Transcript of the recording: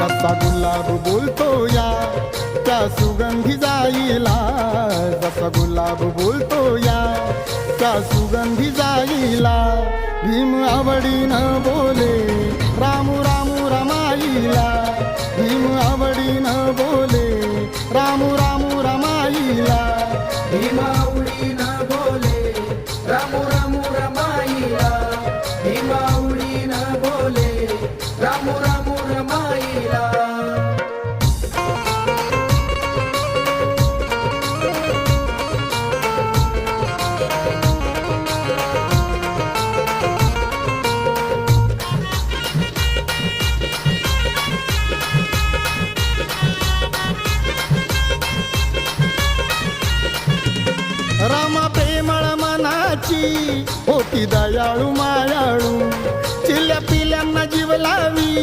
जसा गुलाब बोलतो या त्या सुगंधी जाईला, जसा गुलाब बोलतो या त्या सुगंधी जाईला. भीम आवडीनं बोले रामू रामू रमाईला, भीम आवडीनं बोले रामू रामू रमाईला. भीम आवडीनं बोले रामू रामू रमाईला, भीम आवडीनं बोले रामू रामू रमाईला. रामा प्रेमळ मनाची होती दयाळू मायाळू, चिल्ल्या पिल्यांना जीव लावी